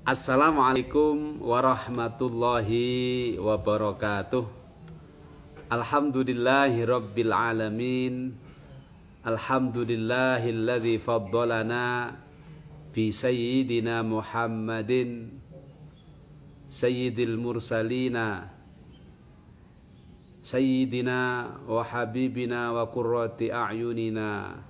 Assalamualaikum warahmatullahi wabarakatuh. Alhamdulillahi rabbil alamin. Alhamdulillahilladzi faddalana bi sayyidina Muhammadin sayyidil mursalina sayyidina wa habibina wa qurrati a'yunina.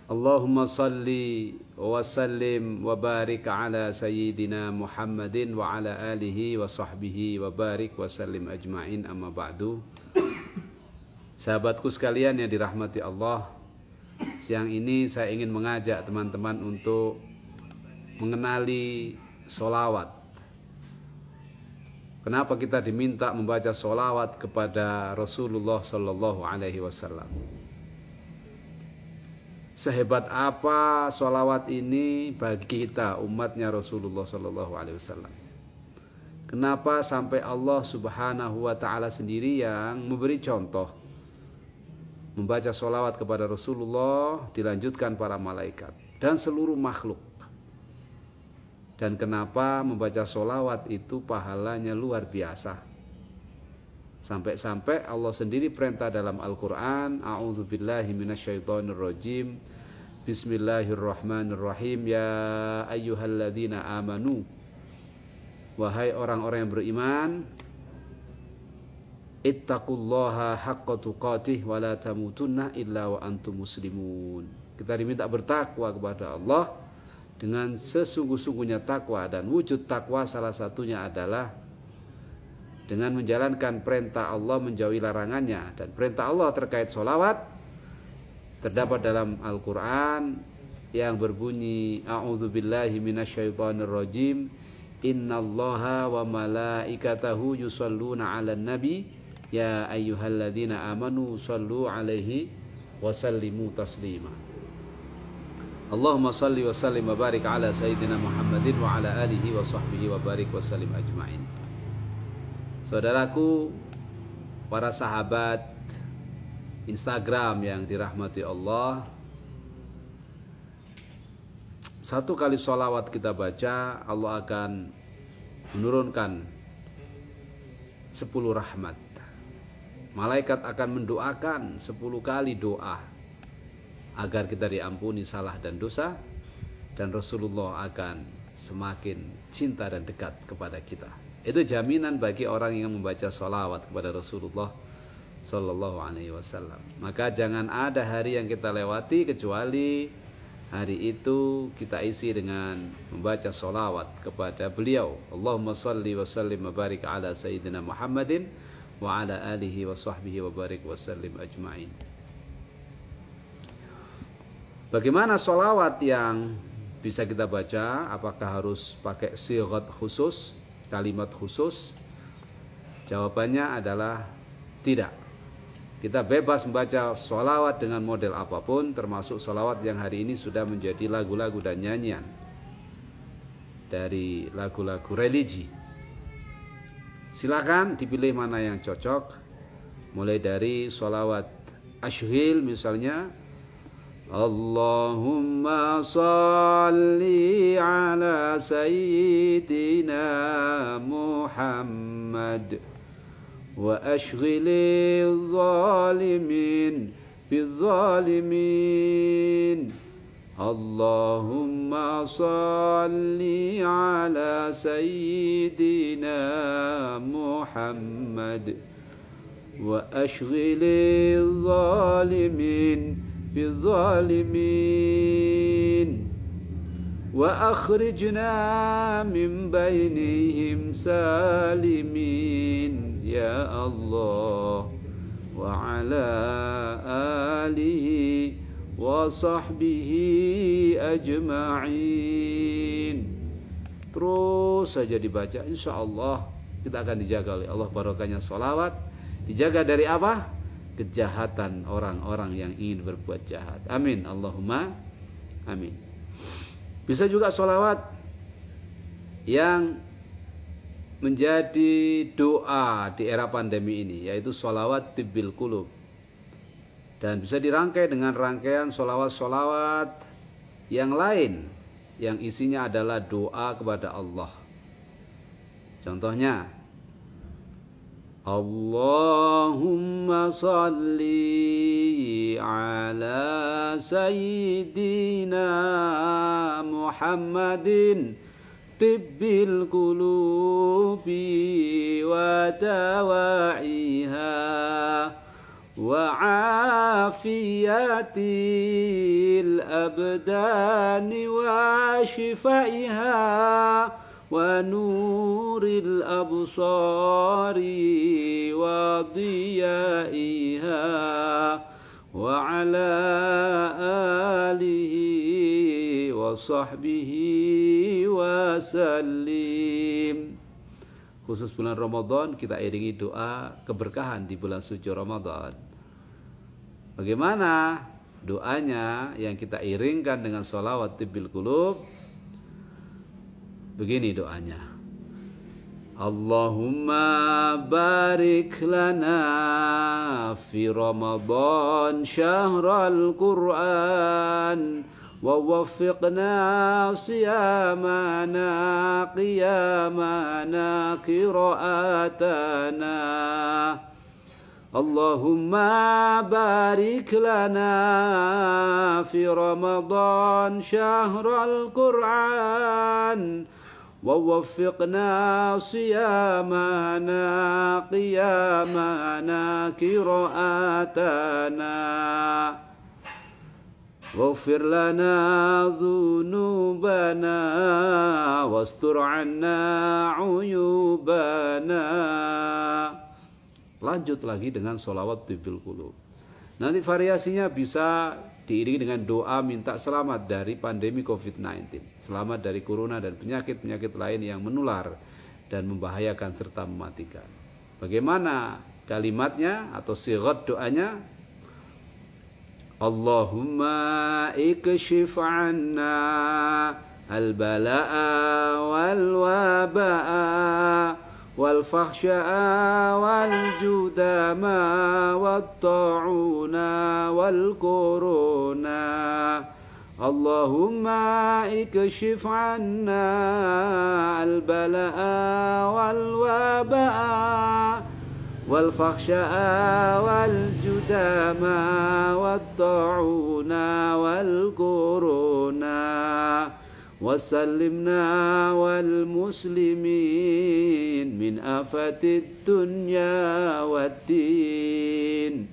Allahumma salli wa sallim wa barik ala sayyidina Muhammadin wa ala alihi wa sahbihi wa barik wa sallim ajma'in, amma ba'du. Sahabatku sekalian yang dirahmati Allah, siang ini saya ingin mengajak teman-teman untuk mengenali sholawat. Kenapa kita diminta membaca sholawat kepada Rasulullah Sallallahu Alaihi Wasallam? Sehebat apa sholawat ini bagi kita umatnya Rasulullah Sallallahu Alaihi Wasallam? Kenapa sampai Allah Subhanahu Wa Taala sendiri yang memberi contoh membaca sholawat kepada Rasulullah, dilanjutkan para malaikat dan seluruh makhluk? Dan kenapa membaca sholawat itu pahalanya luar biasa? Sampai-sampai Allah sendiri perintah dalam Al-Quran, A'udzubillahi minasyaitonirrajim, Bismillahirrahmanirrahim, Ya ayyuhalladzina amanu, wahai orang-orang yang beriman, Ittaqullaha haqqa tuqatih wa la tamutunna illa wa antum muslimun. Kita diminta bertakwa kepada Allah dengan sesungguh-sungguhnya takwa, dan wujud takwa salah satunya adalah dengan menjalankan perintah Allah, menjauhi larangannya. Dan perintah Allah terkait sholawat terdapat dalam Al-Quran yang berbunyi, A'udzubillahi minasyaitonirrajim, Innallaha wa malaikatahu yusalluna 'alan nabi, ya ayyuhalladzina amanu sallu 'alaihi wa sallimu taslima. Allahumma salli wa sallim wa barik ala sayyidina Muhammadin wa ala alihi wa sahbihi wa barik wa sallim ajma'in. Saudaraku, para sahabat Instagram yang dirahmati Allah, satu kali sholawat kita baca, Allah akan menurunkan 10 rahmat. Malaikat akan mendoakan 10 kali doa agar kita diampuni salah dan dosa, dan Rasulullah akan semakin cinta dan dekat kepada kita. Itu jaminan bagi orang yang membaca sholawat kepada Rasulullah Sallallahu Alaihi Wasallam. Maka jangan ada hari yang kita lewati kecuali hari itu kita isi dengan membaca sholawat kepada beliau. Allahumma salli wa sallim wa barik ala sayyidina Muhammadin wa ala alihi wa sahbihi wa barik wa sallim ajma'in. Bagaimana sholawat yang bisa kita baca? Apakah harus pakai sighat khusus, kalimat khusus? Jawabannya adalah tidak. Kita bebas membaca sholawat dengan model apapun, termasuk sholawat yang hari ini sudah menjadi lagu-lagu dan nyanyian dari lagu-lagu religi. Silakan dipilih mana yang cocok, mulai dari sholawat ashghil misalnya, Allahumma salli ala sayyidina Muhammad wa ashghilil zalimin bizzalimin. Allahumma salli ala sayyidina Muhammad wa ashghilil zalimin bizzalimin wa akhrijna min bainihim salimin, ya Allah, wa ala alihi wa sahbihi ajma'in. Terus saja dibaca, insya Allah kita akan dijaga oleh Allah. Barokahnya sholawat. Dijaga dari apa? Kejahatan orang-orang yang ingin berbuat jahat. Amin, Allahumma amin. Bisa juga sholawat yang menjadi doa di era pandemi ini, yaitu sholawat tibbil qulub. Dan bisa dirangkai dengan rangkaian sholawat-sholawat yang lain yang isinya adalah doa kepada Allah. Contohnya, Allahumma salli ala sayyidina Muhammadin tibbil qulubi wa dawa'iha wa afiyatil abdani wa shifaiha wa nuril absari wa diyaiha wa ala alihi wa sahbihi wa sallim. Khusus bulan Ramadan kita iringi doa keberkahan di bulan suci Ramadan. Bagaimana doanya yang kita iringkan dengan sholawat tibbil qulub? Begini doanya. Allahumma barik lana fi Ramadan syahral Qur'an wa waffiqna siyamana qiyamana qira'atana. Allahumma barik lana fi Ramadan syahral Qur'an ووفقنا صيامنا قيامنا قراءتنا واغفر لنا ذنوبنا واستر عنا عيوبنا. Lanjut lagi dengan sholawat tibbil qulub. Nanti variasinya bisa diiringi dengan doa minta selamat dari pandemi COVID-19, selamat dari corona dan penyakit-penyakit lain yang menular dan membahayakan serta mematikan. Bagaimana kalimatnya atau sighat doanya? Allahumma ikshif anna al-bala'a wal-waba'a والفحشاء والجذام والطاعون والكورونا. اللهم اكشف عنا البلاء والوباء والفحشاء والجذام والطاعون والكورونا وسلمنا والmuslimin min afatid dunya waddin.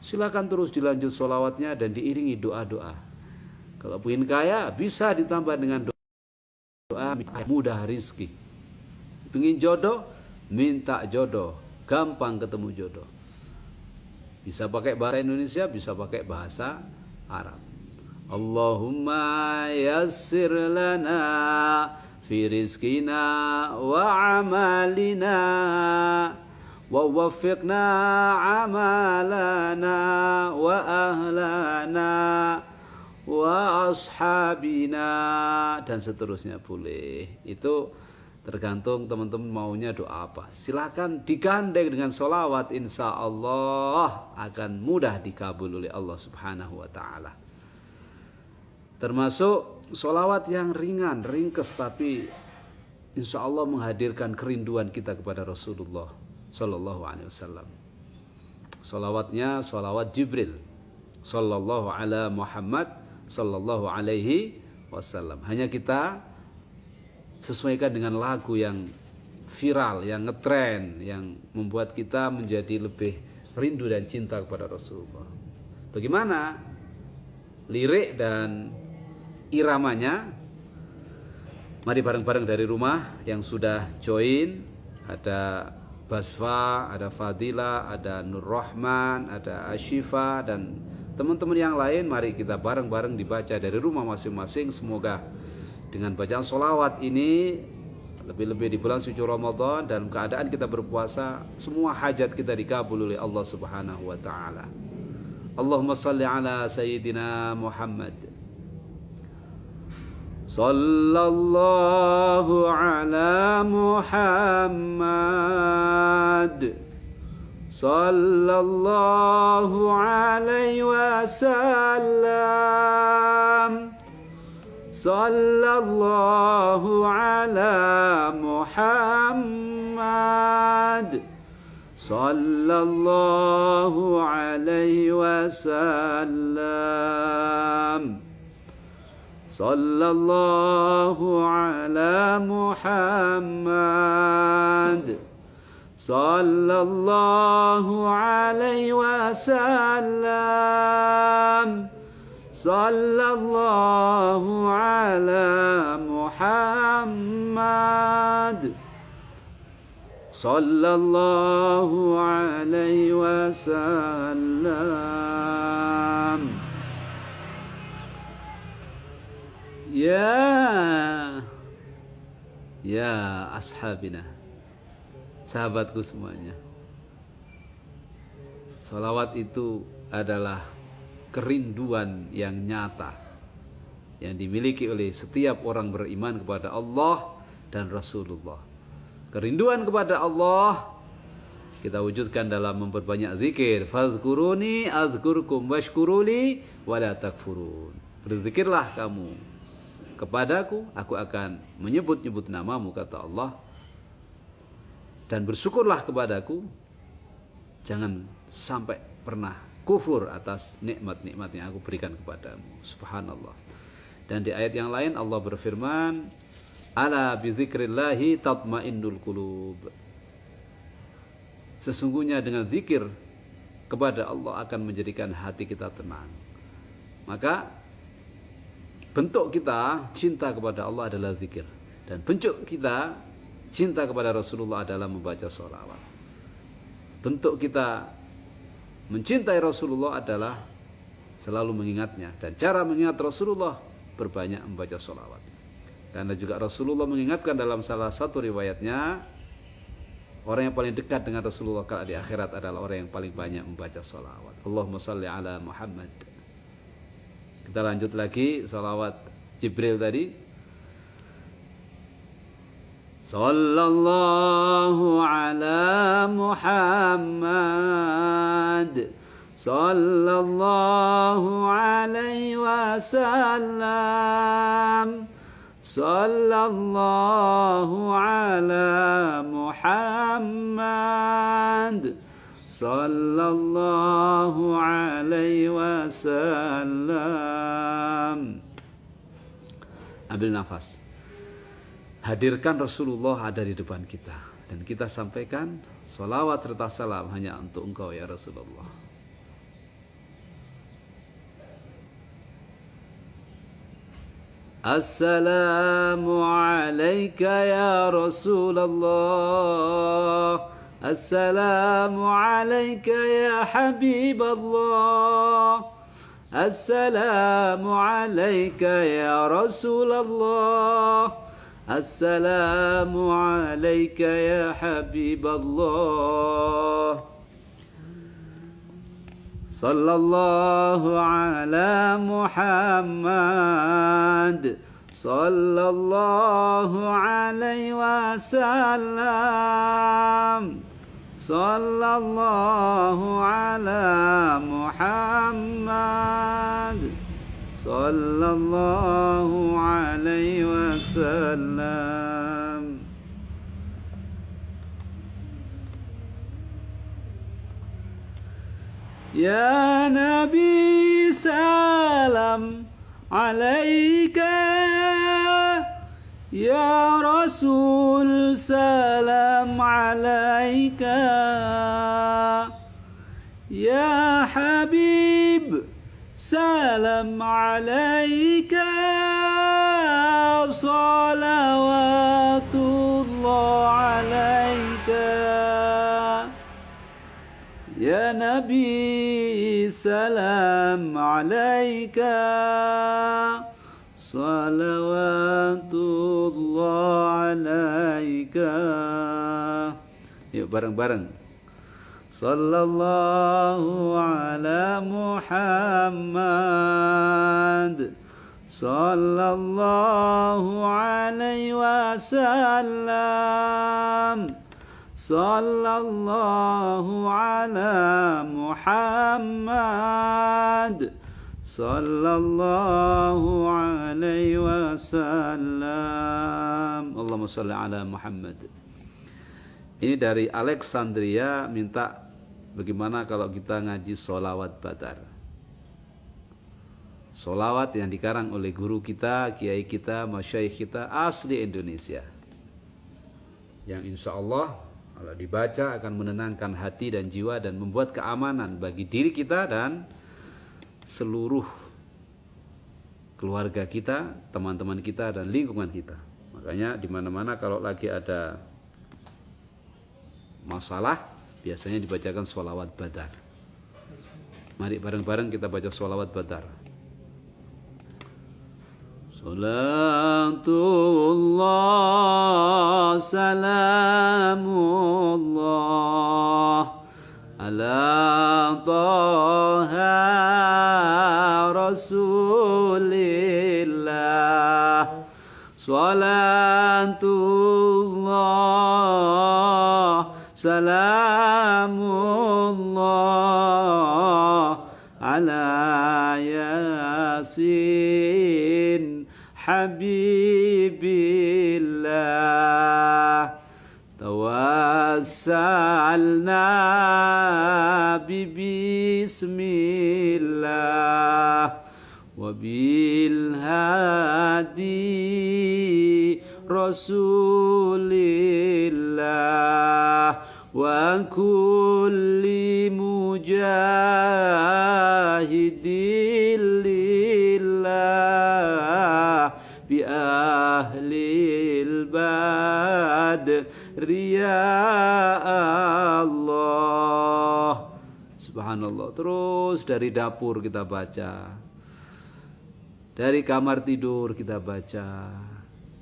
Silakan terus dilanjut sholawatnya dan diiringi doa-doa. Kalau ingin kaya bisa ditambah dengan doa mudah rizki. Ingin jodoh, minta jodoh, gampang ketemu jodoh. Bisa pakai bahasa Indonesia, bisa pakai bahasa Arab. Allahumma yassir lana fi rizqina wa amalina wa waffiqna amalana wa ahlana wa ashabina, dan seterusnya boleh. Itu tergantung teman-teman maunya doa apa. Silakan digandeng dengan sholawat, insya Allah akan mudah dikabul oleh Allah Subhanahu wa Ta'ala. Termasuk sholawat yang ringan, ringkes, tapi insya Allah menghadirkan kerinduan kita kepada Rasulullah Sallallahu Alaihi Wasallam. Sholawatnya sholawat Jibril Sallallahu ala Muhammad Sallallahu Alaihi Wasallam. Hanya kita sesuaikan dengan lagu yang viral, yang ngetren, yang membuat kita menjadi lebih rindu dan cinta kepada Rasulullah. Bagaimana lirik dan iramanya? Mari bareng-bareng dari rumah yang sudah join. Ada Basfa, ada Fadila, ada Nur Rahman, ada Ashifa, dan teman-teman yang lain. Mari kita bareng-bareng dibaca dari rumah masing-masing. Semoga dengan bacaan sholawat ini, lebih-lebih di bulan suci Ramadan, dalam keadaan kita berpuasa, semua hajat kita dikabul oleh Allah Subhanahu wa Ta'ala. Allahumma salli ala Sayyidina Muhammad. Sallallahu ala Muhammad. Sallallahu alaihi wasallam. sallallahu ala Muhammad, sallallahu alaihi wasallam, sallallahu ala Muhammad, sallallahu alaihi wasallam, sallallahu ala Muhammad, sallallahu alaihi wasallam. Ya ashabina, sahabatku semuanya, salawat itu adalah kerinduan yang nyata yang dimiliki oleh setiap orang beriman kepada Allah dan Rasulullah. Kerinduan kepada Allah kita wujudkan dalam memperbanyak zikir. Fazkuruni azkurkum washkuruli wala takfurun. Berzikirlah kamu kepadaku, aku akan menyebut-nyebut namamu, kata Allah. Dan bersyukurlah kepadaku, jangan sampai pernah kufur atas nikmat-nikmat yang aku berikan kepadamu. Subhanallah. Dan di ayat yang lain Allah berfirman, ala bizikrillahi tatmainnul qulub. Sesungguhnya dengan zikir kepada Allah akan menjadikan hati kita tenang. Maka bentuk kita cinta kepada Allah adalah zikir, dan bentuk kita cinta kepada Rasulullah adalah membaca sholawat. Bentuk kita mencintai Rasulullah adalah selalu mengingatnya, dan cara mengingat Rasulullah berbanyak membaca sholawat. Karena juga Rasulullah mengingatkan dalam salah satu riwayatnya, orang yang paling dekat dengan Rasulullah kelak di akhirat adalah orang yang paling banyak membaca sholawat. Allahumma salli ala Muhammad. Kita lanjut lagi sholawat Jibril tadi. Sallallahu ala Muhammad, sallallahu alaihi wasallam, sallallahu ala Muhammad, sallallahu alaihi wasallam. Ambil nafas. Hadirkan Rasulullah ada di depan kita, dan kita sampaikan sholawat serta salam hanya untuk Engkau ya Rasulullah. Assalamu alayka ya Rasulullah, assalamu alayka ya Habiballah, assalamu alayka ya Rasulullah, assalamu alayka ya Habiballah. Sallallahu ala Muhammad, sallallahu alaihi wasallam, sallallahu ala Muhammad, sallallahu alaihi wasallam. Ya Nabi salam alaika, ya Rasul salam alaika, ya Habib salam alaika, salawatullah alaika. Ya Nabi salam alaika, salawatullah alaika. Yuk bareng-bareng. Sallallahu ala Muhammad, sallallahu alaihi wasallam, sallallahu ala Muhammad, sallallahu alaihi wasallam. Allahumma shalli ala Muhammad. Ini dari Alexandria minta bagaimana kalau kita ngaji sholawat badar. Sholawat yang dikarang oleh guru kita, kiai kita, masyayikh kita asli Indonesia. Yang insya Allah kalau dibaca akan menenangkan hati dan jiwa dan membuat keamanan bagi diri kita dan seluruh keluarga kita, teman-teman kita dan lingkungan kita. Makanya di mana-mana kalau lagi ada masalah biasanya dibacakan sholawat badar. Mari bareng-bareng kita baca sholawat badar. Salatullah salamullah ala taha rasulillah. Salatullah salamullah ala yasin habibillah. Tawassalna bismillah wa bil hadi rasulillah wa kulli mujahidin lillah bi ahlil badri ya Allah. Subhanallah. Terus dari dapur kita baca, dari kamar tidur kita baca,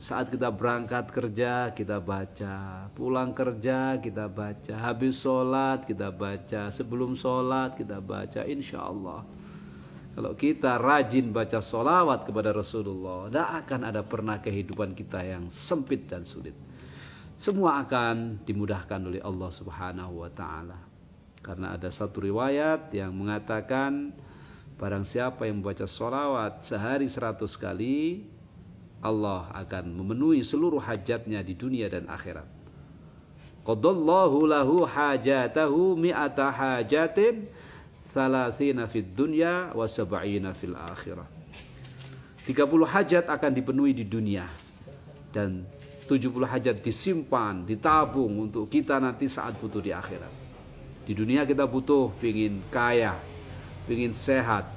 saat kita berangkat kerja kita baca, pulang kerja kita baca, habis sholat kita baca, sebelum sholat kita baca. Insya Allah kalau kita rajin baca sholawat kepada Rasulullah, tidak akan ada pernah kehidupan kita yang sempit dan sulit. Semua akan dimudahkan oleh Allah Subhanahu wa ta'ala. Karena ada satu riwayat yang mengatakan barang siapa yang membaca sholawat sehari 100 kali, Allah akan memenuhi seluruh hajatnya di dunia dan akhirat. Qadallahu lahu hajatahu mi'ata hajatin thalathina fid dunya wa sab'ina fil akhirah. 30 hajat akan dipenuhi di dunia dan 70 hajat disimpan, ditabung untuk kita nanti saat butuh di akhirat. Di dunia kita butuh pingin kaya, pingin sehat,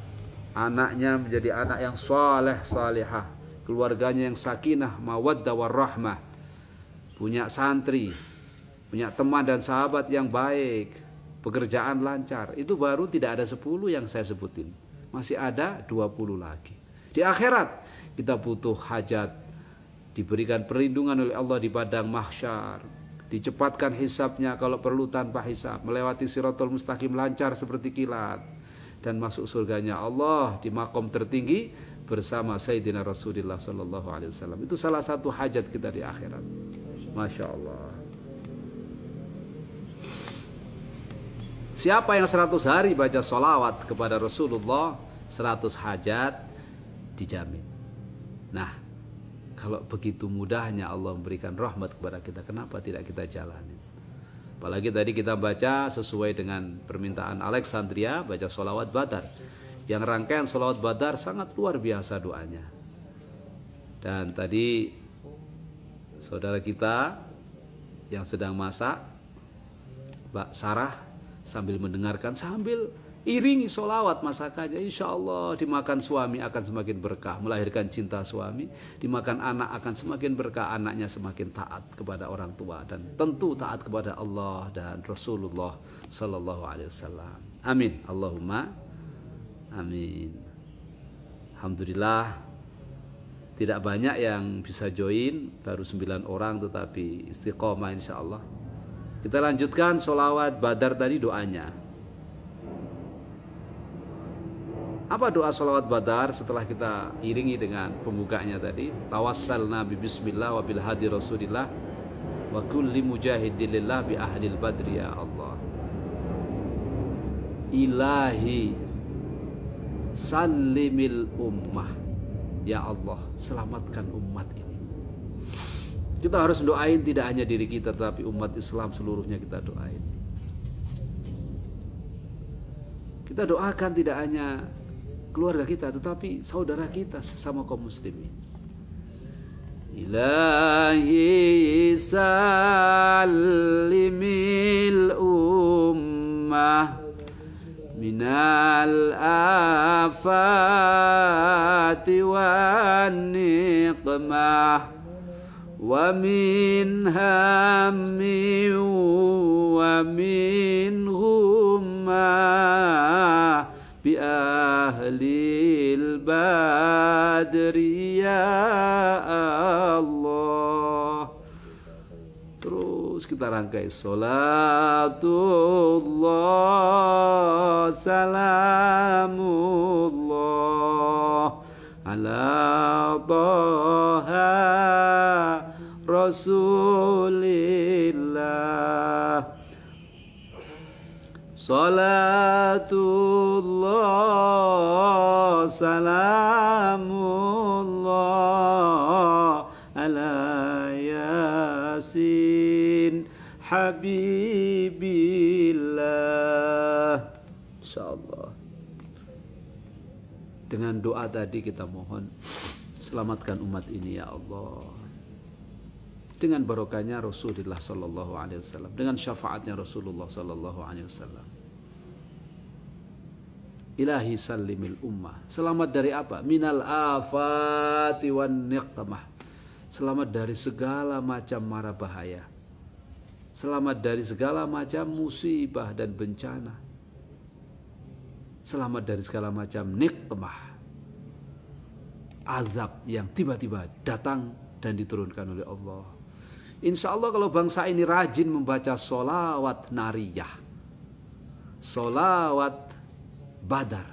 anaknya menjadi anak yang saleh salihah, keluarganya yang sakinah, mawaddah warahmah, punya santri, punya teman dan sahabat yang baik, pekerjaan lancar. Itu baru tidak ada 10 yang saya sebutin. Masih ada 20 lagi. Di akhirat kita butuh hajat, diberikan perlindungan oleh Allah di padang mahsyar, dicepatkan hisabnya kalau perlu tanpa hisab, melewati Shirathul Mustaqim lancar seperti kilat, dan masuk surganya Allah di makom tertinggi bersama Sayyidina Rasulullah sallallahu alaihi wasallam. Itu salah satu hajat kita di akhirat. Masya Allah. Siapa yang 100 hari baca sholawat kepada Rasulullah, 100 hajat dijamin. Nah, kalau begitu mudahnya Allah memberikan rahmat kepada kita, kenapa tidak kita jalani? Apalagi tadi kita baca sesuai dengan permintaan Alexandria, baca sholawat badar. Yang rangkaian sholawat badar sangat luar biasa doanya. Dan tadi saudara kita yang sedang masak, Mbak Sarah, sambil mendengarkan, sambil iringi sholawat masakannya, insya Allah dimakan suami akan semakin berkah, melahirkan cinta suami, dimakan anak akan semakin berkah, anaknya semakin taat kepada orang tua dan tentu taat kepada Allah dan Rasulullah sallallahu alaihi wasallam. Amin. Allahumma amin. Alhamdulillah tidak banyak yang bisa join, baru 9 orang tetapi istiqomah insya Allah. Kita lanjutkan sholawat badar tadi doanya. Apa doa sholawat badar setelah kita iringi dengan pembukanya tadi? Tawassalna bi bismillah wa bil hadi rasulillah wa kulli mujahidin lillah bi ahlil badri ya Allah. Ilahi, sallimil ummah. Ya Allah, selamatkan umat ini. Kita harus doain tidak hanya diri kita, tapi umat Islam seluruhnya kita doain. Kita doakan tidak hanya keluarga kita, tetapi saudara kita sesama kaum muslimin. Ilahi sallimil ummah minal afati wan niqmah wa min hammi wa min humma bi ahlil badri ya Allah. Terus kita rangkai salatullah salamullah ala Taha Rasulillah. Salatullah salamullah ala Yasin Habibillah. Insyaallah. Dengan doa tadi kita mohon selamatkan umat ini ya Allah. Dengan barokahnya Rasulullah sallallahu alaihi wasallam, dengan syafaatnya Rasulullah sallallahu alaihi wasallam. Ilahi sallimil ummah. Selamat dari apa? Minal afati wan niqmah. Selamat dari segala macam mara bahaya. Selamat dari segala macam musibah dan bencana. Selamat dari segala macam nikmah, azab yang tiba-tiba datang dan diturunkan oleh Allah. Insya Allah kalau bangsa ini rajin membaca solawat nariyah, solawat badar,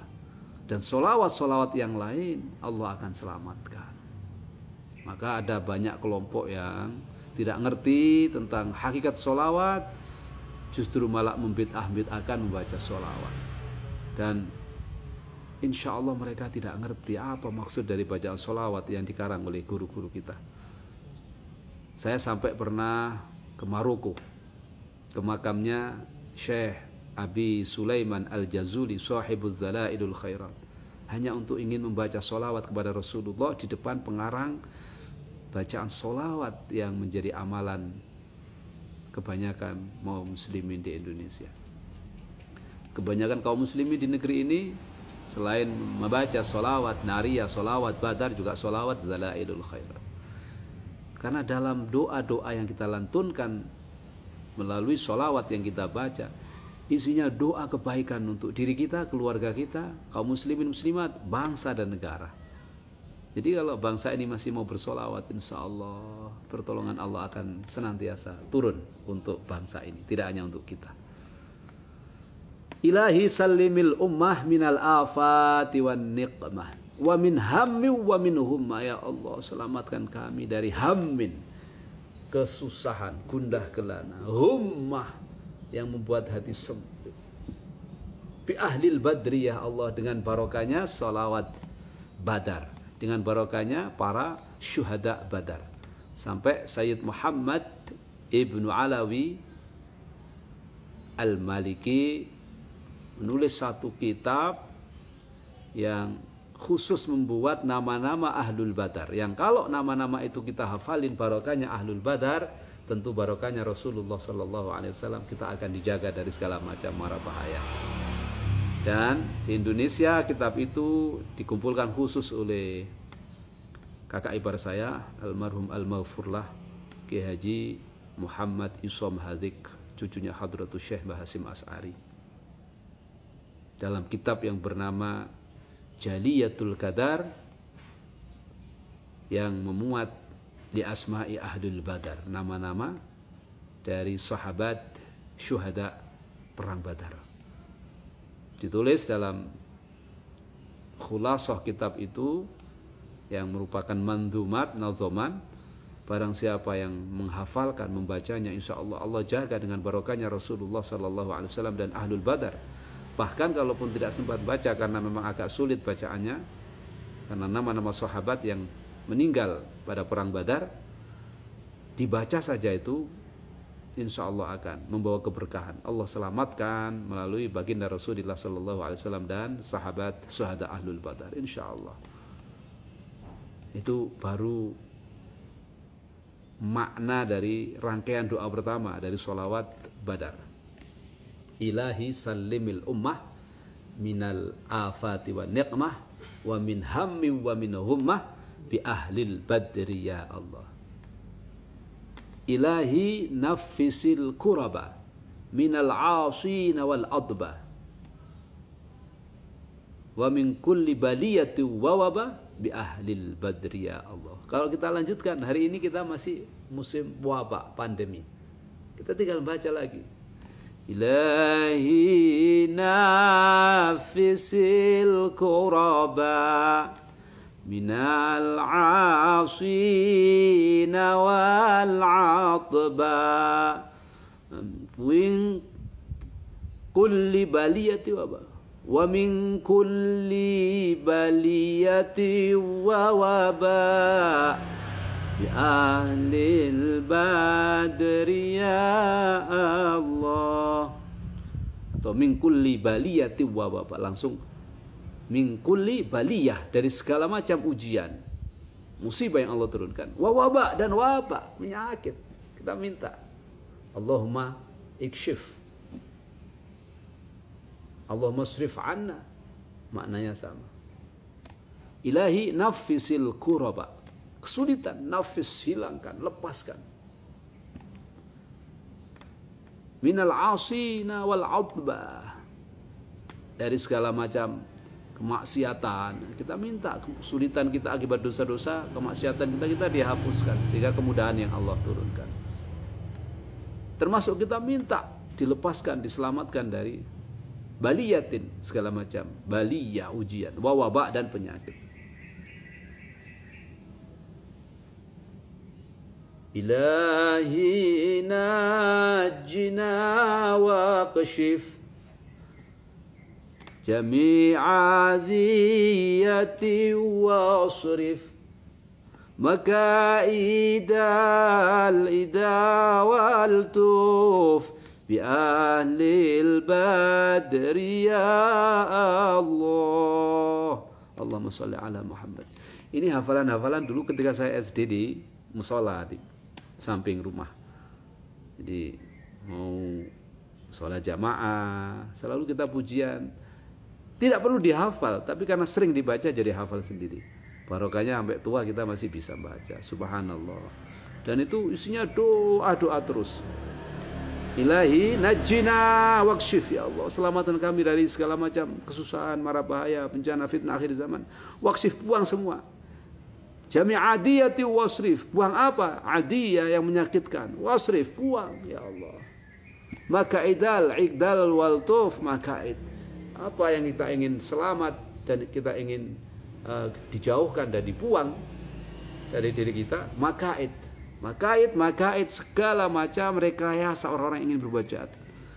dan solawat-solawat yang lain, Allah akan selamatkan. Maka ada banyak kelompok yang tidak ngerti tentang hakikat solawat, justru malah membid'ah-bid'ahkan membaca solawat. Dan insya Allah mereka tidak ngerti apa maksud dari bacaan solawat yang dikarang oleh guru-guru kita. Saya sampai pernah ke Maroko, ke makamnya Syekh Abi Sulaiman Al-Jazuli, sahibuz Zalailul Khairat, hanya untuk ingin membaca solawat kepada Rasulullah di depan pengarang bacaan solawat yang menjadi amalan kebanyakan kaum muslimin di Indonesia. Kebanyakan kaum muslimin di negeri ini selain membaca solawat nariyah, solawat badar, juga solawat Zalailul Khairat. Karena dalam doa-doa yang kita lantunkan melalui solawat yang kita baca, isinya doa kebaikan untuk diri kita, keluarga kita, kaum muslimin muslimat, bangsa dan negara. Jadi kalau bangsa ini masih mau bersolawat, insya Allah pertolongan Allah akan senantiasa turun untuk bangsa ini, tidak hanya untuk kita. Ilahi sallimil ummah minal afati wan niqmah wa min hammi wa min humma. Ya Allah, selamatkan kami dari hammin, kesusahan, gundah gelana, hummah yang membuat hati sempit. Bi ahlil badri ya Allah, dengan barokahnya salawat badar, dengan barokahnya para syuhada badar. Sampai Sayyid Muhammad Ibnu Alawi Al-Maliki menulis satu kitab yang khusus membuat nama-nama Ahlul Badar, yang kalau nama-nama itu kita hafalin barokahnya Ahlul Badar, tentu barokahnya Rasulullah sallallahu alaihi wasallam, kita akan dijaga dari segala macam mara bahaya. Dan di Indonesia kitab itu dikumpulkan khusus oleh kakak ipar saya almarhum Al-Maghfurlah Kiai Haji Muhammad Isom Hadik, cucunya Hadratus Syekh Bahasim As'ari, dalam kitab yang bernama Jaliyatul Qadar, yang memuat li asma'i Ahlul Badar, nama-nama dari sahabat syuhada perang Badar. Ditulis dalam khulasah kitab itu yang merupakan mandumat nazoman. Barang siapa yang menghafalkan, membacanya, insya Allah Allah jaga dengan barokahnya Rasulullah sallallahu alaihi wasallam dan Ahlul Badar Bahkan kalaupun tidak sempat baca karena memang agak sulit bacaannya, karena nama-nama sahabat yang meninggal pada perang Badar, dibaca saja itu insya Allah akan membawa keberkahan. Allah selamatkan melalui baginda Rasulullah SAW dan sahabat syuhada ahlul Badar, insya Allah. Itu baru makna dari rangkaian doa pertama dari sholawat Badar. Ilahi sallimil ummah minal afati wa niqmah wa min hammi wa min hummah bi ahlil badri ya Allah. Ilahi nafisil kuraba minal asina wal adba wa min kulli baliyati wa waba bi ahlil badri ya Allah. Kalau kita lanjutkan, hari ini kita masih musim wabak, pandemi. Kita tinggal baca lagi. Ilahi nafisil kuraba minal asina wal atba min kulli baliyati waba wa min kulli baliyati waba bi ahlil badri ya Allah. Atau min kulli baliyati waba, langsung min kulli baliyah, dari segala macam ujian, musibah yang Allah turunkan, wabah dan wabah, penyakit. Kita minta Allahumma ikshif, Allahumma srif anna, maknanya sama. Ilahi nafisil kuraba, kesulitan, nafis, hilangkan, lepaskan. Minal asina wal adba, dari segala macam kemaksiatan. Kita minta kesulitan kita akibat dosa-dosa, kemaksiatan kita dihapuskan, sehingga kemudahan yang Allah turunkan. Termasuk kita minta dilepaskan, diselamatkan dari baliyatin, segala macam baliyah, ujian, wabah dan penyakit. Ilahi najjina wa kashif jami'a dhiyati wasrif makaidal ida wal tuf bi ahlil badri ya Allah. Allahumma sholli ala Muhammad. Ini hafalan-hafalan dulu ketika saya SD di musola di samping rumah. Jadi mau sholat jamaah selalu kita pujian. Tidak perlu dihafal, tapi karena sering dibaca jadi hafal sendiri. Barokahnya sampai tua kita masih bisa baca. Subhanallah. Dan itu isinya doa-doa terus. Ilahi najjina wakshif ya Allah, selamatkan kami dari segala macam kesusahan, mara bahaya, bencana, fitnah akhir zaman. Wakshif, buang semua. Jami' adiyati wasrif, buang apa? Adiyah yang menyakitkan. Wasrif, buang ya Allah. Maka idal wal tuf, makaid. Apa yang kita ingin selamat dan kita ingin dijauhkan dan dibuang dari diri kita, makaid, segala macam rekayasa orang-orang yang ingin berbuat jahat.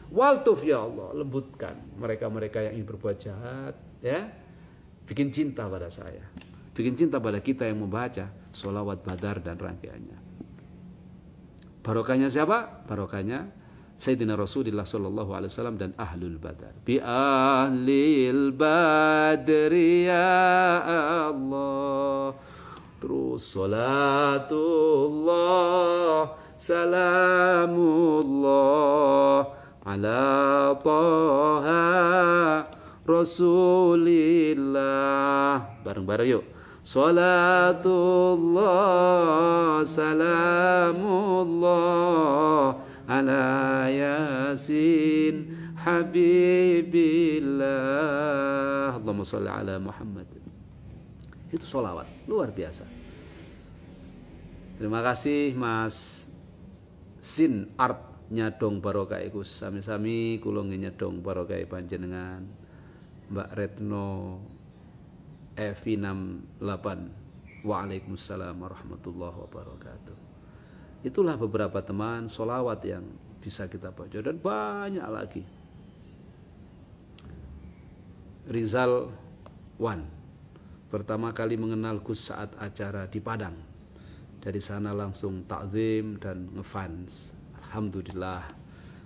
Waltuf ya Allah, lembutkan mereka-mereka yang ingin berbuat jahat, ya. Bikin cinta pada saya, bikin cinta pada kita yang membaca sholawat Badar dan rangkaiannya. Barokahnya siapa? Barokahnya Sayyidina Rasulullah sallallahu alaihi wasallam dan ahlul Badar. Bi ahlil badri ya Allah. Terus salatullah salamullah ala taha Rasulillah. Bareng-bareng yuk. Salatullah salamullah ala yasin habibillah. Allahumma sholli ala Muhammad. Itu sholawat luar biasa. Terima kasih Mas Sin Art nyadong barokah iku sami-sami kula nyadong barokah panjenengan. Mbak Retno Evi 68. Waalaikumsalam warahmatullahi wabarakatuh. Itulah beberapa teman sholawat yang bisa kita baca dan banyak lagi. Rizal One. Pertama kali mengenal Gus saat acara di Padang. Dari sana langsung takzim dan ngefans. Alhamdulillah.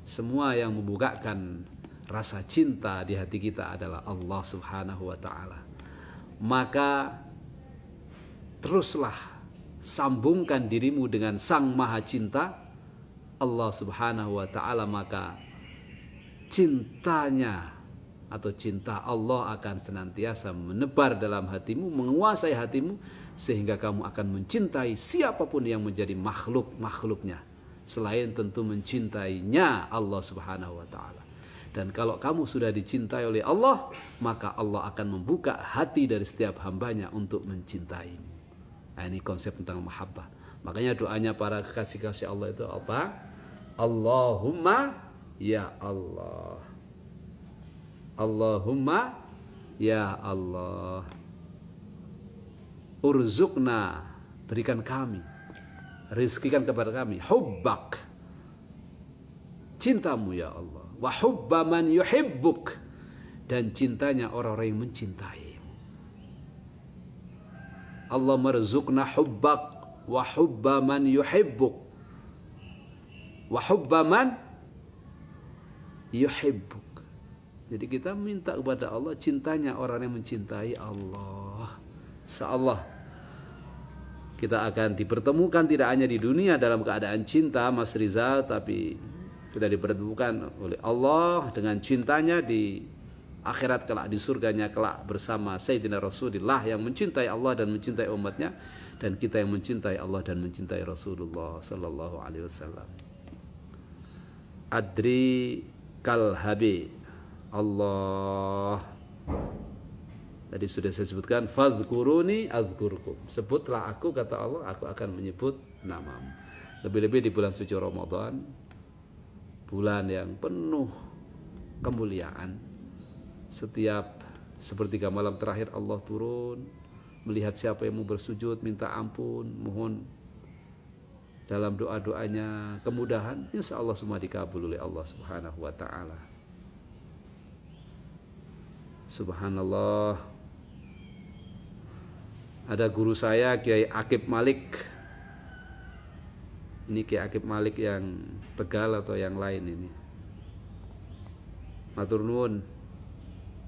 Semua yang membukakan rasa cinta di hati kita adalah Allah Subhanahu wa taala. Maka teruslah sambungkan dirimu dengan Sang Maha Cinta Allah Subhanahu wa taala, maka cintanya atau cinta Allah akan senantiasa menebar dalam hatimu, menguasai hatimu, sehingga kamu akan mencintai siapapun yang menjadi makhluk-makhluknya, selain tentu mencintainya Allah Subhanahu wa taala. Dan kalau kamu sudah dicintai oleh Allah, maka Allah akan membuka hati dari setiap hambanya untuk mencintaimu. Nah, ini konsep tentang mahabbah. Makanya doanya para kekasih-kasih Allah itu apa? Allahumma ya Allah. Allahumma ya Allah. Urzukna, berikan kami, rizkikan kepada kami, hubbak, cintamu ya Allah. Wa hubba man yuhibbuk, dan cintanya orang-orang yang mencintai. Allah merzukna hubbak wa hubba man yuhibbuk wa hubba man yuhibbuk. Jadi kita minta kepada Allah cintanya orang yang mencintai Allah. Insyaallah kita akan dipertemukan tidak hanya di dunia dalam keadaan cinta Mas Rizal, tapi kita dipertemukan oleh Allah dengan cintanya di akhirat kelak, di surganya kelak bersama Sayyidina Rasulullah yang mencintai Allah dan mencintai umatnya, dan kita yang mencintai Allah dan mencintai Rasulullah sallallahu alaihi wasallam. Adri kalhabi Allah. Tadi sudah saya sebutkan, fadhkuruni azkurkum. Sebutlah aku, kata Allah, aku akan menyebut namamu. Lebih-lebih di bulan suci Ramadan, bulan yang penuh kemuliaan. Setiap sepertiga malam terakhir Allah turun, melihat siapa yang mau bersujud, minta ampun, mohon dalam doa-doanya kemudahan. Insya Allah semua dikabul oleh Allah Subhanahu wa ta'ala. Subhanallah. Ada guru saya Kiai Akib Malik. Ini Kiai Akib Malik yang Tegal atau yang lain ini. Matur nuwun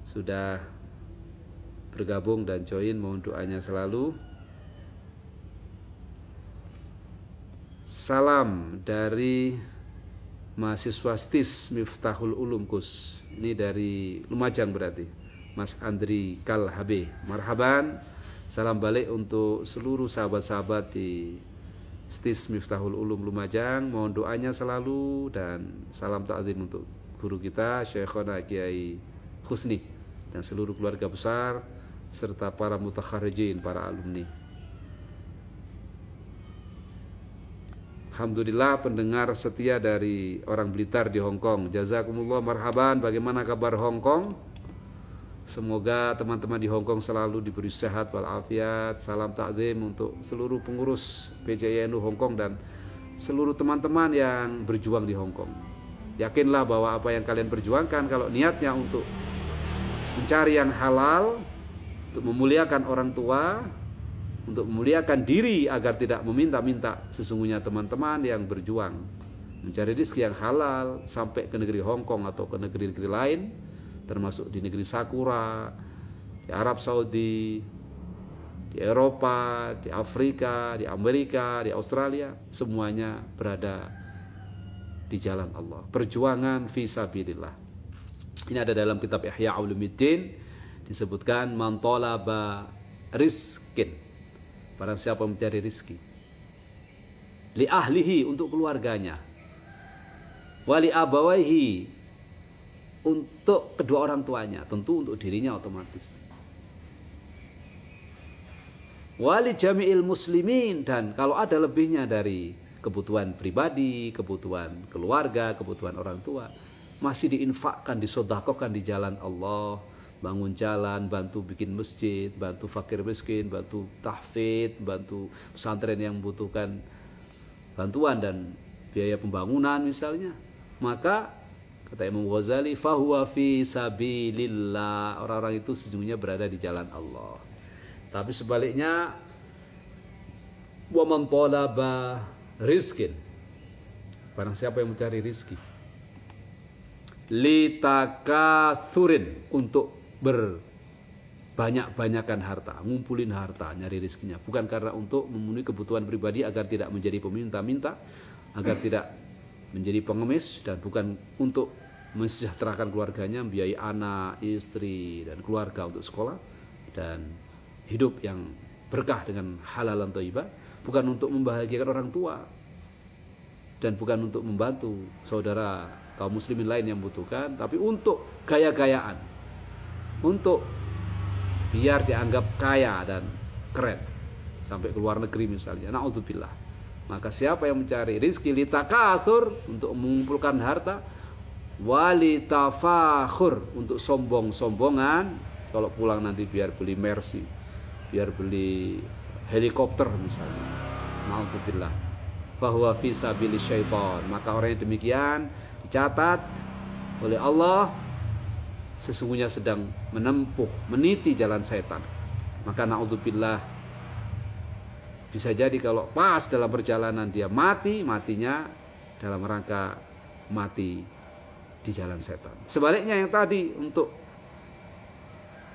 sudah bergabung dan join, mohon doanya selalu. Salam dari mahasiswa STIS Miftahul Ulum Kus. Ini dari Lumajang berarti, Mas Andri Kalhabe. Marhaban. Salam balik untuk seluruh sahabat-sahabat di STIS Miftahul Ulum Lumajang. Mohon doanya selalu dan salam takzim untuk guru kita Syekhona Kiai Husni dan seluruh keluarga besar serta para mutakharijin, para alumni. Alhamdulillah pendengar setia dari orang Blitar di Hong Kong. Jazakumullah, marhaban. Bagaimana kabar Hong Kong? Semoga teman-teman di Hong Kong selalu diberi sehat walafiat. Salam takzim untuk seluruh pengurus PJINU Hong Kong dan seluruh teman-teman yang berjuang di Hong Kong. Yakinlah bahwa apa yang kalian perjuangkan, kalau niatnya untuk mencari yang halal, untuk memuliakan orang tua, untuk memuliakan diri agar tidak meminta-minta, sesungguhnya teman-teman yang berjuang mencari rezeki yang halal sampai ke negeri Hong Kong atau ke negeri-negeri lain, termasuk di negeri Sakura, di Arab Saudi, di Eropa, di Afrika, di Amerika, di Australia, semuanya berada di jalan Allah. Perjuangan fisabilillah. Ini ada dalam kitab Ihya Ulumuddin, disebutkan man talaba rizkin, barang siapa mencari rizki, li ahlihi, untuk keluarganya, wali abawaihi, untuk kedua orang tuanya, tentu untuk dirinya otomatis, wali jami'il muslimin, dan kalau ada lebihnya dari kebutuhan pribadi, kebutuhan keluarga, kebutuhan orang tua, masih diinfakkan, disedekahkan di jalan Allah. Bangun jalan, bantu bikin masjid, bantu fakir miskin, bantu tahfidz, bantu pesantren yang membutuhkan bantuan dan biaya pembangunan misalnya. Maka Kata Imam Ghazali, fahuwa fi sabilillah. Orang-orang itu sesungguhnya berada di jalan Allah. Tapi sebaliknya, wa man talaba rizkin. Barang siapa yang mencari rizki, litakathurin, untuk berbanyak-banyakan harta, ngumpulin harta, nyari rizkinya, bukan karena untuk memenuhi kebutuhan pribadi agar tidak menjadi peminta-minta, agar tidak menjadi pengemis, dan bukan untuk mensejahterakan keluarganya, membiayai anak, istri, dan keluarga untuk sekolah dan hidup yang berkah dengan halalan thayyibah, bukan untuk membahagiakan orang tua, dan bukan untuk membantu saudara kaum muslimin lain yang membutuhkan, tapi untuk gaya-gayaan, untuk biar dianggap kaya dan keren sampai ke luar negeri misalnya. Na'udzubillah. Maka siapa yang mencari rizki litakatsur, untuk mengumpulkan harta, walitafakhur, untuk sombong-sombongan, kalau pulang nanti biar beli Mercy, biar beli helikopter misalnya. Na'udzubillah. Bahwa fi sabilis syaitan. Maka orang yang demikian dicatat oleh Allah sesungguhnya sedang menempuh, meniti jalan setan. Maka na'udzubillah, bisa jadi kalau pas dalam perjalanan dia matinya dalam rangka mati di jalan setan. Sebaliknya yang tadi, untuk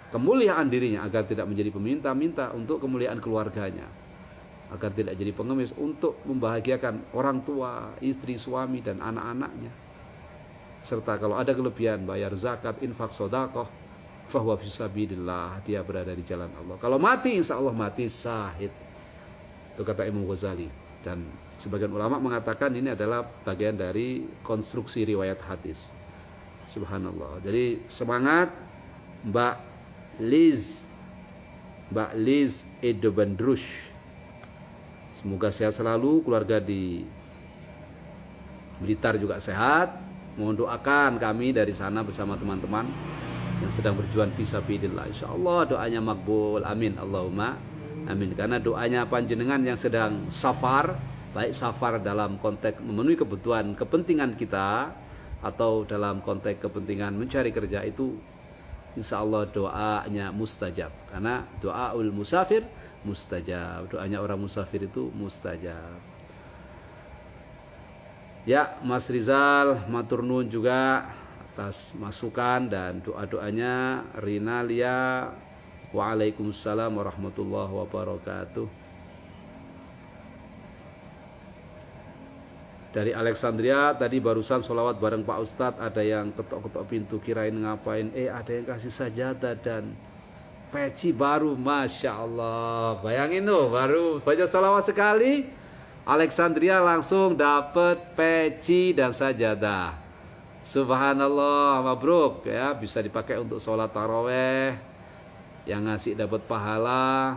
kemuliaan dirinya agar tidak menjadi peminta-minta, untuk kemuliaan keluarganya agar tidak jadi pengemis, untuk membahagiakan orang tua, istri, suami, dan anak-anaknya, serta kalau ada kelebihan bayar zakat, infak, sedekah, fahuwa fisabilillah, dia berada di jalan Allah. Kalau mati, insya Allah mati syahid. Itu kata Imam Ghazali. Dan sebagian ulama mengatakan ini adalah bagian dari konstruksi riwayat hadis. Subhanallah. Jadi semangat Mbak Liz Edobandrush. Semoga sehat selalu, keluarga di Blitar juga sehat. Mohon doakan kami dari sana bersama teman-teman yang sedang berjuang fisabilillah. Insyaallah doanya makbul. Amin. Allahumma amin. Karena doanya panjenengan yang sedang safar, baik safar dalam konteks memenuhi kebutuhan, kepentingan kita, atau dalam konteks kepentingan mencari kerja, itu insyaallah doanya mustajab. Karena doaul musafir mustajab. Doanya orang musafir itu mustajab. Ya, Mas Rizal matur nuwun juga atas masukan dan doa-doanya. Rina Lia, waalaikumsalam warahmatullahi wabarakatuh. Dari Alexandria, tadi barusan sholawat bareng Pak Ustadz, ada yang ketok-ketok pintu kirain ngapain, ada yang kasih sajadah dan peci baru, Masya Allah. Bayangin tuh, baru baca sholawat sekali, Alexandria langsung dapat peci dan sajadah. Subhanallah, mabruk ya, bisa dipakai untuk sholat taraweh, yang ngasih dapat pahala,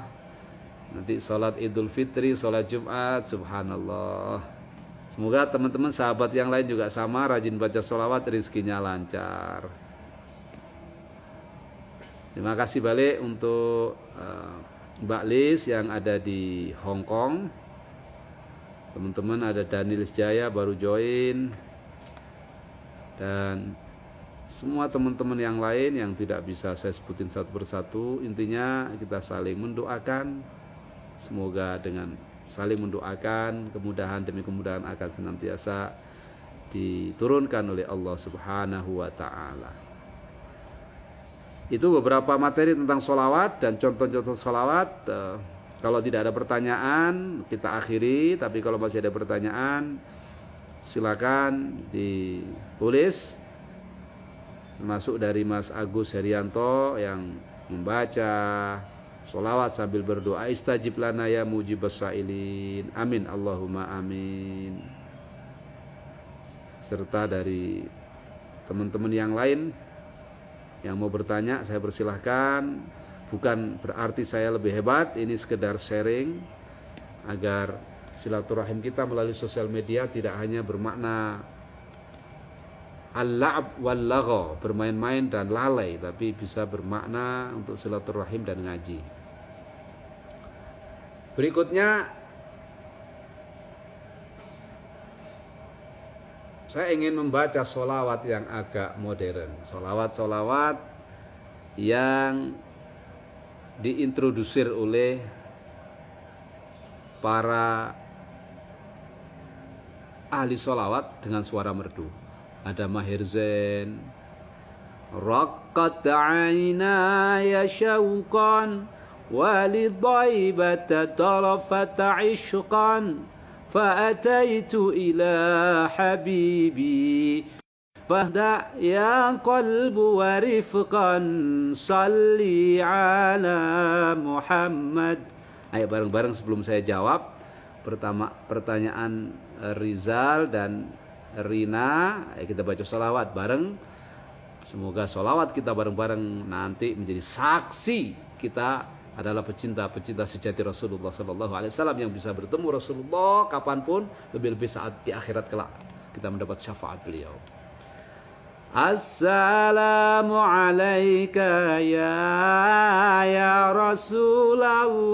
nanti sholat Idul Fitri, sholat Jumat. Subhanallah. Semoga teman-teman sahabat yang lain juga sama, rajin baca sholawat, rezekinya lancar. Terima kasih balik untuk Mbak Liz yang ada di Hong Kong. Teman-teman ada Daniel Jaya baru join, dan semua teman-teman yang lain yang tidak bisa saya sebutin satu persatu. Intinya kita saling mendoakan, semoga dengan saling mendoakan kemudahan demi kemudahan akan senantiasa diturunkan oleh Allah Subhanahu wa ta'ala. Itu beberapa materi tentang sholawat dan contoh-contoh sholawat. Kalau tidak ada pertanyaan kita akhiri, tapi kalau masih ada pertanyaan silakan ditulis, termasuk dari Mas Agus Herianto yang membaca sholawat sambil berdoa, istajib lana ya mujibas sa'ilin, amin Allahumma amin. Serta dari teman-teman yang lain yang mau bertanya, saya persilahkan. Bukan berarti saya lebih hebat, ini sekedar sharing agar silaturahim kita melalui sosial media tidak hanya bermakna al-la'ab wal-lagha, bermain-main dan lalai, tapi bisa bermakna untuk silaturahim dan ngaji. Berikutnya saya ingin membaca sholawat yang agak modern, sholawat yang diintrodusir oleh para ahli sholawat dengan suara merdu. Ada Maher Zain, raqqat aynaya syauqan walidhaibata tarafat ishqan fa'ataitu ila habibi fahda ya qalbu wa rifqan salli ala Muhammad. Ayo bareng-bareng sebelum saya jawab pertanyaan Rizal dan Rina, ayo kita baca sholawat bareng. Semoga sholawat kita bareng-bareng nanti menjadi saksi kita adalah pecinta-pecinta sejati Rasulullah Sallallahu Alaihi Wasallam yang bisa bertemu Rasulullah kapanpun, lebih-lebih saat di akhirat kelak kita mendapat syafaat beliau. Assalamu alayka ya Rasulullah,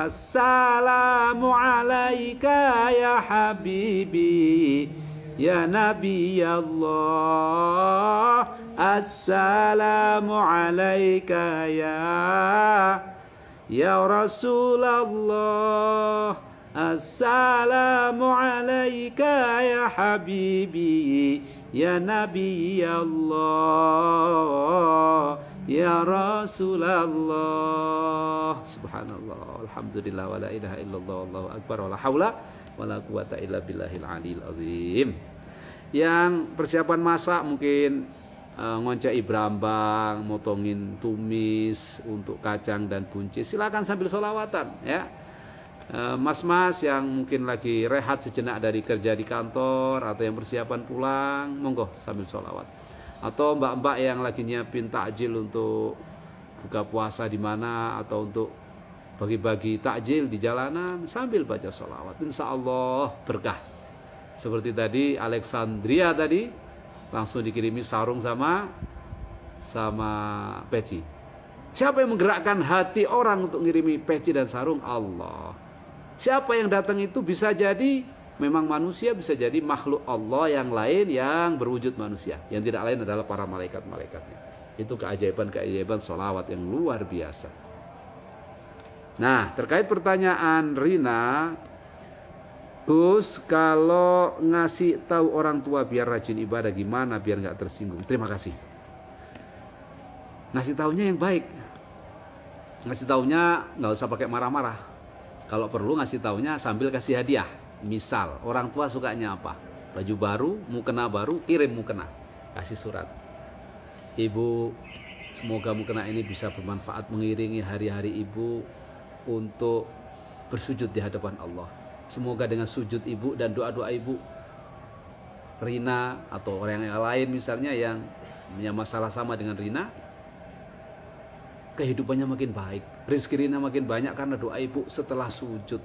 assalamu alayka ya habibi ya Nabi Allah, assalamu alayka ya Rasulullah, assalamu alayka ya habibi ya Nabi Allah, ya Rasulullah. Subhanallah, alhamdulillah, wa la ilaha illallah, wallahu akbar, wa la haula wa la quwata illa billahil aliyil azim. Yang persiapan masak mungkin ngoncai brambang, motongin tumis untuk kacang dan buncis, silakan sambil sholawatan ya. Mas-mas yang mungkin lagi rehat sejenak dari kerja di kantor atau yang persiapan pulang, monggo sambil sholawat. Atau mbak-mbak yang lagi nyiapin takjil untuk buka puasa di mana atau untuk bagi-bagi takjil di jalanan sambil baca sholawat, insya Allah berkah. Seperti tadi Alexandria tadi langsung dikirimi sarung sama peci. Siapa yang menggerakkan hati orang untuk ngirimi peci dan sarung? Allah. Siapa yang datang itu bisa jadi memang manusia, bisa jadi makhluk Allah yang lain yang berwujud manusia. Yang tidak lain adalah para malaikat-malaikatnya. Itu keajaiban-keajaiban sholawat yang luar biasa. Nah, terkait pertanyaan Rina, Gus, kalau ngasih tahu orang tua biar rajin ibadah gimana biar nggak tersinggung? Terima kasih. Ngasih tahunya yang baik. Ngasih tahunya nggak usah pakai marah-marah. Kalau perlu ngasih taunya sambil kasih hadiah. Misal orang tua sukanya apa? Baju baru, mukena baru, kirim mukena. Kasih surat. Ibu, semoga mukena ini bisa bermanfaat mengiringi hari-hari ibu untuk bersujud di hadapan Allah. Semoga dengan sujud ibu dan doa-doa ibu, Rina atau orang yang lain misalnya yang punya masalah sama dengan Rina, kehidupannya makin baik, rezeki Rina makin banyak karena doa ibu setelah sujud.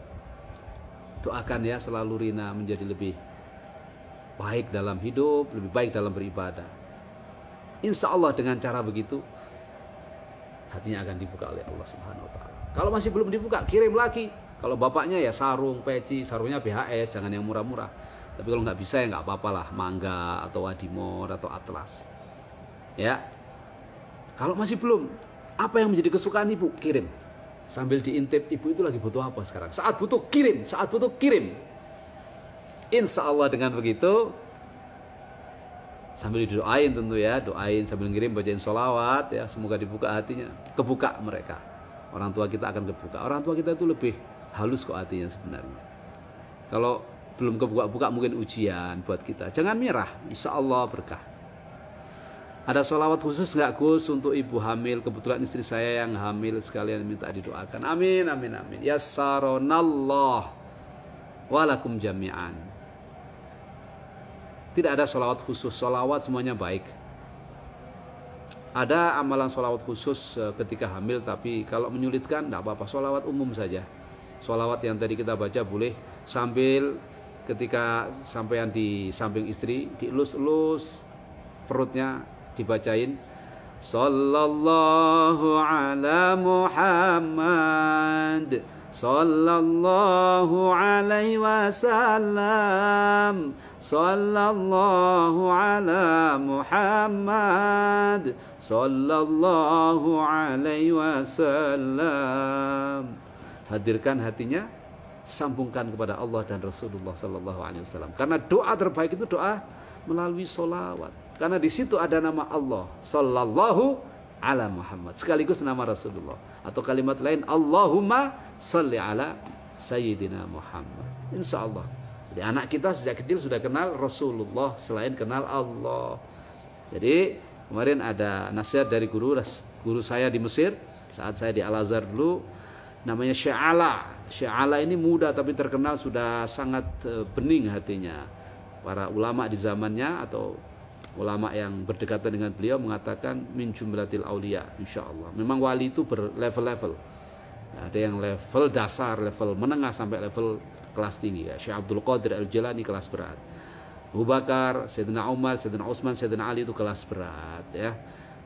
Doakan ya selalu Rina menjadi lebih baik dalam hidup, lebih baik dalam beribadah. Insya Allah dengan cara begitu hatinya akan dibuka oleh Allah Subhanahu Wa Taala. Kalau masih belum dibuka, kirim lagi. Kalau bapaknya ya sarung, peci, sarungnya BHS, jangan yang murah-murah. Tapi kalau nggak bisa ya nggak apa-apalah, Mangga atau Wadimor atau Atlas. Ya. Kalau masih belum, apa yang menjadi kesukaan ibu? Kirim. Sambil diintip ibu itu lagi butuh apa sekarang. Saat butuh kirim, saat butuh kirim. Insya Allah dengan begitu, sambil didoain tentu ya, doain sambil ngirim, bacain sholawat ya, semoga dibuka hatinya, kebuka mereka. Orang tua kita akan kebuka. Orang tua kita itu lebih halus kok hatinya sebenarnya. Kalau belum kebuka-buka mungkin ujian buat kita. Jangan menyerah, insya Allah berkah. Ada sholawat khusus nggak Gus untuk ibu hamil? Kebetulan istri saya yang hamil, sekalian minta didoakan. Amin, amin, amin. Yassaronallah walakum jami'an. Tidak ada sholawat khusus, sholawat semuanya baik. Ada amalan sholawat khusus ketika hamil, tapi kalau menyulitkan tidak apa-apa, sholawat umum saja. Sholawat yang tadi kita baca boleh sambil ketika sampean di samping istri, dielus-elus perutnya, dibacain sallallahu ala Muhammad sallallahu alaihi wasallam, sallallahu ala Muhammad, sallallahu alaihi wasallam. Hadirkan hatinya, sambungkan kepada Allah dan Rasulullah sallallahu alaihi wasallam. Karena doa terbaik itu doa melalui solawat. Karena di situ ada nama Allah, sallallahu ala Muhammad, sekaligus nama Rasulullah. Atau kalimat lain, Allahumma salli ala Sayyidina Muhammad. Insya Allah. Jadi anak kita sejak kecil sudah kenal Rasulullah selain kenal Allah. Jadi kemarin ada nasihat dari guru saya di Mesir saat saya di Al-Azhar dulu, namanya Sya'ala. Sya'ala ini muda tapi terkenal sudah sangat bening hatinya. Para ulama di zamannya atau ulama yang berdekatan dengan beliau mengatakan min jumlatil auliya, insyaallah. Memang wali itu berlevel-level. Ada yang level dasar, level menengah sampai level kelas tinggi ya. Syekh Abdul Qadir Al-Jilani kelas berat. Abu Bakar, Sayyidina Umar, Sayyidina Utsman, Sayyidina Ali itu kelas berat ya.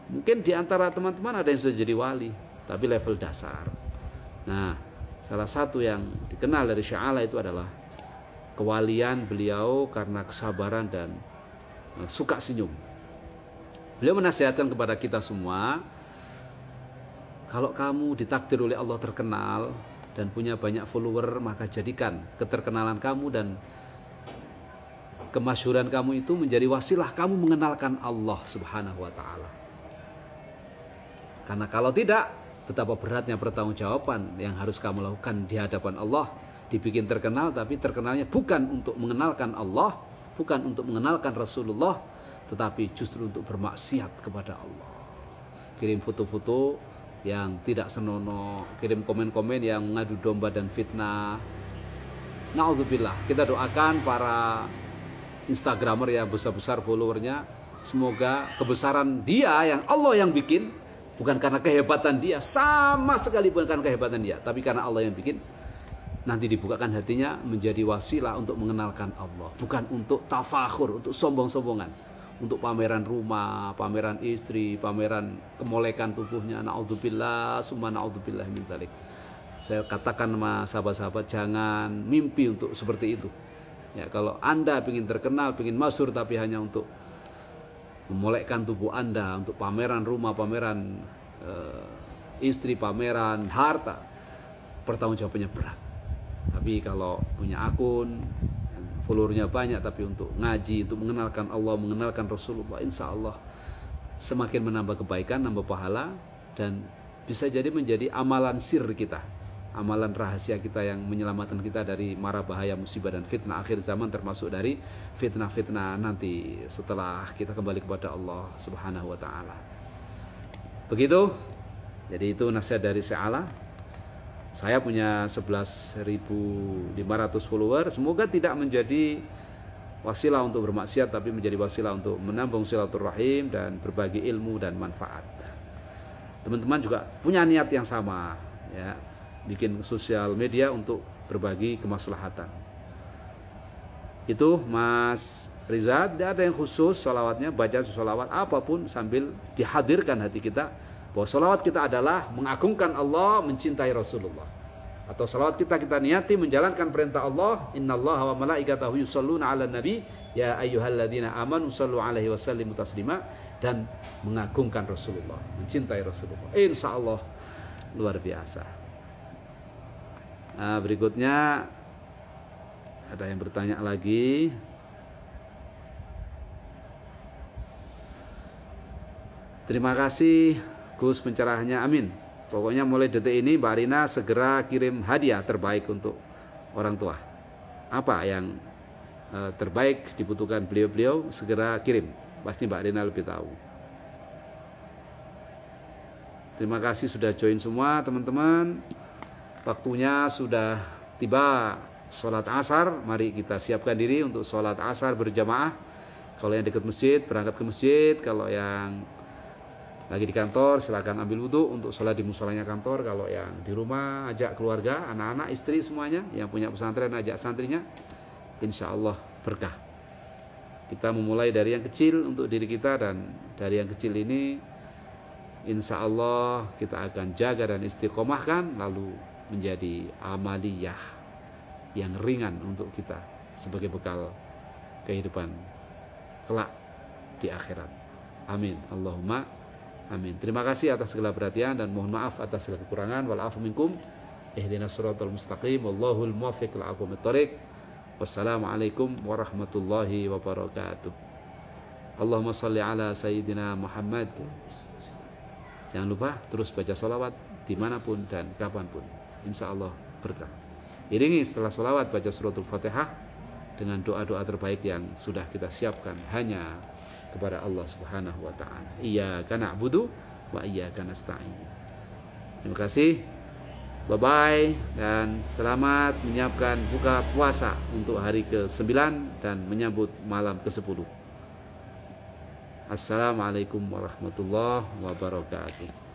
Mungkin di antara teman-teman ada yang sudah jadi wali, tapi level dasar. Nah, salah satu yang dikenal dari Sya'ala itu adalah kewalian beliau karena kesabaran dan suka senyum. Beliau menasihatkan kepada kita semua, kalau kamu ditakdir oleh Allah terkenal dan punya banyak follower, maka jadikan keterkenalan kamu dan kemasyhuran kamu itu menjadi wasilah kamu mengenalkan Allah Subhanahu wa taala. Karena kalau tidak, betapa beratnya pertanggungjawaban yang harus kamu lakukan di hadapan Allah. Dibikin terkenal, tapi terkenalnya bukan untuk mengenalkan Allah, bukan untuk mengenalkan Rasulullah, tetapi justru untuk bermaksiat kepada Allah. Kirim foto-foto yang tidak senonoh, kirim komen-komen yang mengadu domba dan fitnah. Na'udzubillah. Kita doakan para Instagramer yang besar-besar followernya, semoga kebesaran dia yang Allah yang bikin, bukan karena kehebatan dia, sama sekali bukan karena kehebatan dia, tapi karena Allah yang bikin, nanti dibukakan hatinya menjadi wasilah untuk mengenalkan Allah, bukan untuk tafakhur, untuk sombong-sombongan, untuk pameran rumah, pameran istri, pameran kemolekan tubuhnya. Na'udzubillah, summa na'udzubillah min dzalik. Saya katakan sama sahabat-sahabat, jangan mimpi untuk seperti itu. Ya, kalau Anda ingin terkenal, ingin masyhur, tapi hanya untuk memolekkan tubuh Anda, untuk pameran rumah, pameran istri, pameran harta, pertanggungjawabannya berat. Tapi kalau punya akun, followernya banyak, tapi untuk ngaji, untuk mengenalkan Allah, mengenalkan Rasulullah, insya Allah semakin menambah kebaikan, nambah pahala, dan bisa jadi menjadi amalan sir kita, amalan rahasia kita yang menyelamatkan kita dari mara bahaya, musibah, dan fitnah akhir zaman, termasuk dari fitnah-fitnah nanti setelah kita kembali kepada Allah Subhanahu wa ta'ala. Begitu. Jadi itu nasihat dari Sya'ala. Saya punya 11.500 follower. Semoga tidak menjadi wasilah untuk bermaksiat, tapi menjadi wasilah untuk menambung silaturahim dan berbagi ilmu dan manfaat. Teman-teman juga punya niat yang sama ya, bikin sosial media untuk berbagi kemaslahatan. Itu Mas Riza, tidak ada yang khusus sholawatnya, baca sholawat apapun sambil dihadirkan hati kita bahwa sholawat kita adalah mengagungkan Allah, mencintai Rasulullah. Atau sholawat kita niati menjalankan perintah Allah, innallaha wa malaikatahu yusholluna 'alan nabi ya ayyuhalladzina amanu shallu 'alaihi wasallimu taslima, dan mengagungkan Rasulullah, mencintai Rasulullah. Insyaallah luar biasa. Nah, berikutnya ada yang bertanya lagi. Terima kasih Gus pencerahannya, amin. Pokoknya mulai detik ini Mbak Rina segera kirim hadiah terbaik untuk orang tua. Apa yang terbaik dibutuhkan beliau-beliau, segera kirim. Pasti Mbak Rina lebih tahu. Terima kasih sudah join semua teman-teman. Waktunya sudah tiba sholat asar. Mari kita siapkan diri untuk sholat asar berjamaah. Kalau yang dekat masjid berangkat ke masjid. Kalau yang lagi di kantor silakan ambil wudhu untuk sholat di musolanya kantor. Kalau yang di rumah ajak keluarga, anak-anak, istri semuanya. Yang punya pesantren ajak santrinya. Insya Allah berkah. Kita memulai dari yang kecil untuk diri kita, dan dari yang kecil ini insya Allah kita akan jaga dan istiqomahkan, lalu menjadi amaliyah yang ringan untuk kita sebagai bekal kehidupan kelak di akhirat. Amin. Allahumma amin. Terima kasih atas segala perhatian dan mohon maaf atas segala kekurangan. Wal afu minkum. Ihdinas siratal mustaqim. Wallahul muwaffiq lil aqwamit thoriq. Wassalamualaikum warahmatullahi wabarakatuh. Allahumma shalli ala sayyidina Muhammad. Jangan lupa terus baca salawat dimanapun dan kapanpun. Insya Allah berkah. Iringi setelah salawat baca suratul Fatihah dengan doa-doa terbaik yang sudah kita siapkan hanya kepada Allah Subhanahu wa taala. Iyyaka na'budu wa iyyaka nasta'in. Terima kasih. Bye bye dan selamat menyiapkan buka puasa untuk hari ke-9 dan menyambut malam ke-10. Assalamualaikum warahmatullahi wabarakatuh.